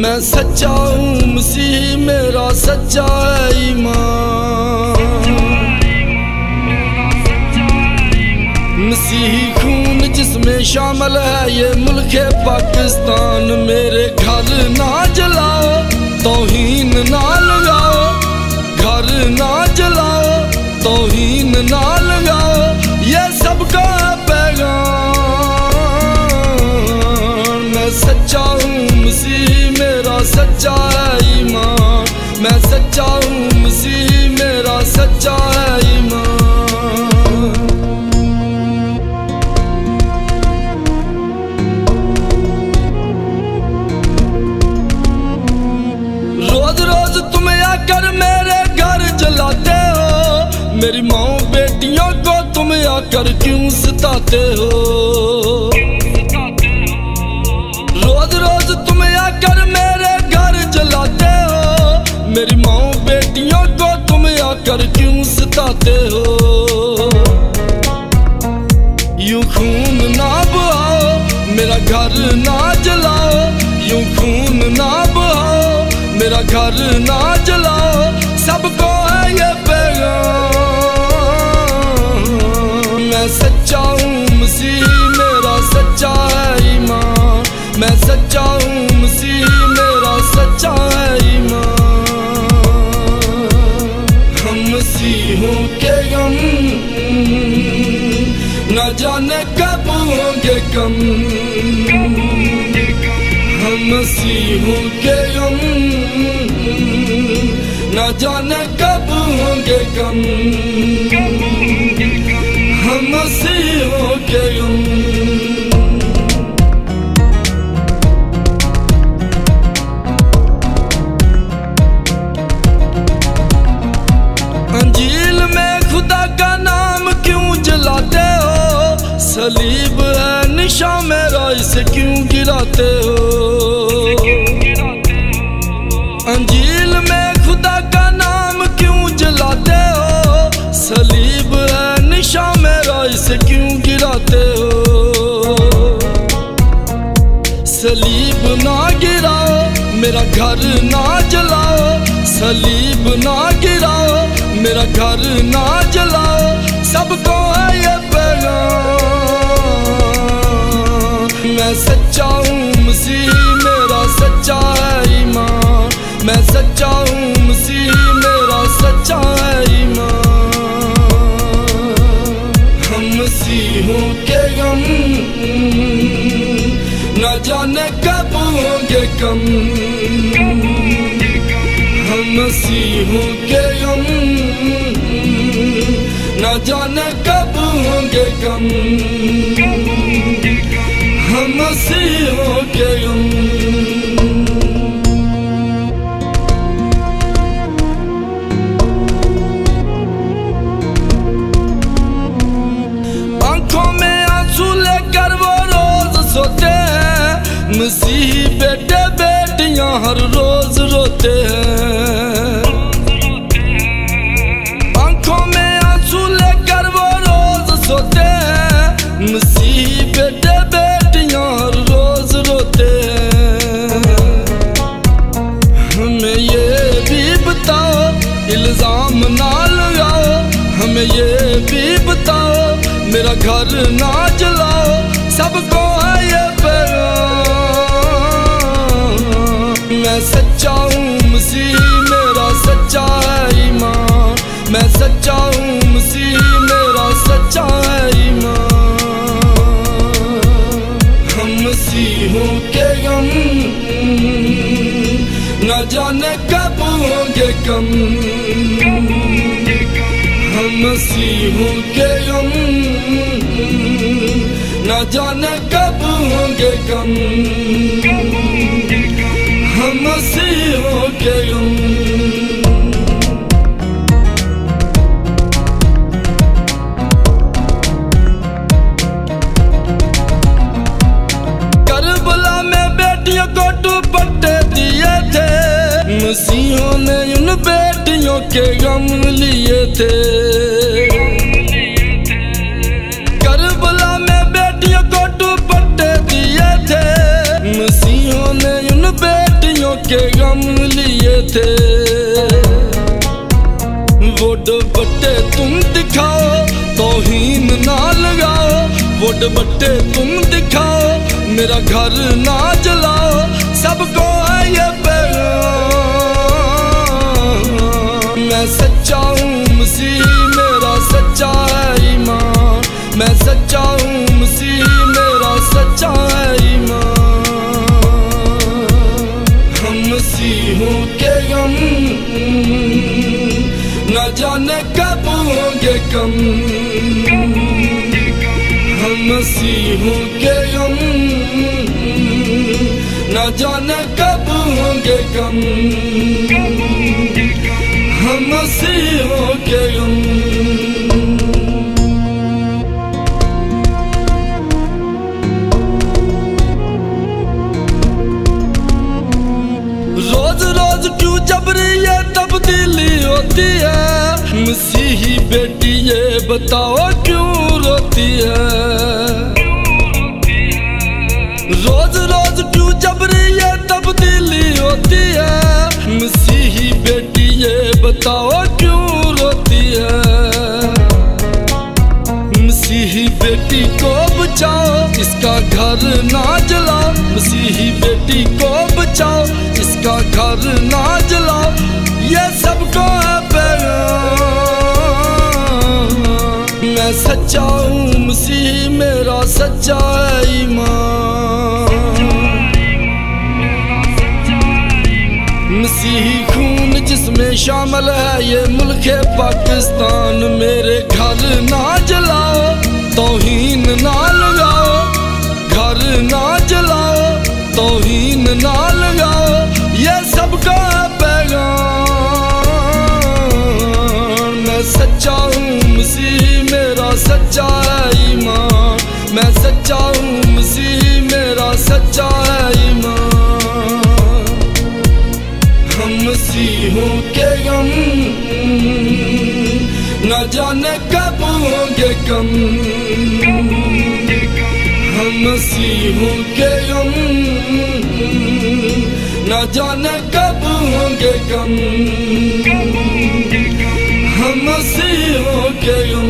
मैं सच्चा हूँ मसीह मेरा सच्चा है ईमान। मसीही खून जिसमें शामिल है ये मुल्क पाकिस्तान। मेरे घर ना जलाओ, तौहीन ना लगाओ, घर ना जलाओ, तौहीन ना लगाओ, ये सबका पैगाम। मैं सच्चा हूँ मसीह मेरा सच्चा है ईमान। मैं सच्चा हूँ मसीह मेरा सच्चा है ईमान। रोज रोज तुम आकर मेरे घर जलाते हो, मेरी माँ बेटियों को तुम आकर क्यों सताते हो। रोज रोज तुम आकर मेरे घर जलाते हो, मेरी माँ बेटियों को तुम आकर क्यों सताते हो। यूं खून ना बहाओ, मेरा घर ना जलाओ, यूं खून ना बहाओ, मेरा घर ना जलाओ, सबको है ये पैगाम। मैं सच्चा हूँ मसीह मेरा सच्चा है ईमान। मैं सच्चा हूँ मसीह मेरा सच्चा है ईमान। हम मसीहों के गम न जाने कब होंगे कम। हम मसीहों के गम न जाने कब होंगे कम। हम मसीहों के गम। अंजील में खुदा का नाम क्यों जलाते हो, सलीब है निशान मेरा इसे क्यों गिराते हो। अंजील में खुदा का नाम क्यों जलाते हो, सलीब है निशान मेरा इसे क्यों गिराते हो। सलीब ना गिराओ, मेरा घर ना जलाओ, सलीब ना गिराओ, मेरा घर ना जलाओ, सबको है ये पैगाम। मैं सच्चा हूँ मसीह मेरा सच्चा है ईमान। मैं सच्चा हूँ मसीह मेरा सच्चा है ईमान। हम मसीहों के गम न जाने कब होंगे कम। हम मसीहों के गम न जाने कब होंगे कम। हम मसीहों के गम। आंखों में आंसू लेकर वो रोज सोते हैं, मसीही बेटे बेटियां हर रोज रोते हैं। आंखों में आंसू लेकर वो रोज सोते हैं, मसीही बेटे बेटियां हर रोज रोते हैं। हमें ये भी बताओ, इल्जाम ना लगाओ, हमें ये भी बताओ, मेरा घर ना जलाओ, सबको है ये पैगाम। मैं सच्चा हूँ मसीह मेरा सच्चा है ईमान। मैं सच्चा हूँ मसीह मेरा सच्चा है ईमान। हम मसीहों के गम न जाने कब होंगे कम। हम मसीहों के गम न जाने कब होंगे कम। हम मसीहों के गम। करबला में बेटियों को दुपट्टे दिए थे, मसीहों ने उन बेटियों के गम लिए थे। करबला में बेटियों को दुपट्टे दिए थे, मसीहों ने उन बेटियों मेरा घर ना जलाओ, सबको है ये पैगाम। मैं सच्चा हूँ मसीह, मेरा सच्चा है ईमान। मैं सच्चा हूँ मसीह, मेरा सच्चा है ईमान। हम मसीहों के गम न जाने कब होंगे कम। हम मसीहों के गम न जाने कब होंगे कम। हम मसीहों के गम। रोज रोज क्यों जबरी ये तब्दीली होती है, मसीही बेटी ये बताओ क्यों रोती है। रोज रोज क्यों जबरी ये तब्दीली होती है, मसीही बेटी ये बताओ क्यों रोती है। मसीही बेटी को बचाओ, इसका घर ना जलाओ। मसीही बेटी को बचाओ, इसका घर ना जलाओ। ये सबको है पैगाम। मैं सच्चा हूँ मसीह, मेरा सच्चा है ईमान। मसीही खून जिसमें शामिल है ये मुल्क पाकिस्तान। मेरे घर ना जलाओ, तौहीन ना लगाओ। घर ना जलाओ, तौहीन ना लगाओ। ये सबका पैगाम। मैं सच्चा हूँ मसीह, मेरा सच्चा है ईमान। मैं सच्चा हूँ मसीह, मेरा सच्चा है ईमान। हम मसीहों के गम न जाने कब होंगे कम। हम मसीहों के गम न जाने कब होंगे कम। हम मसीहों के गम।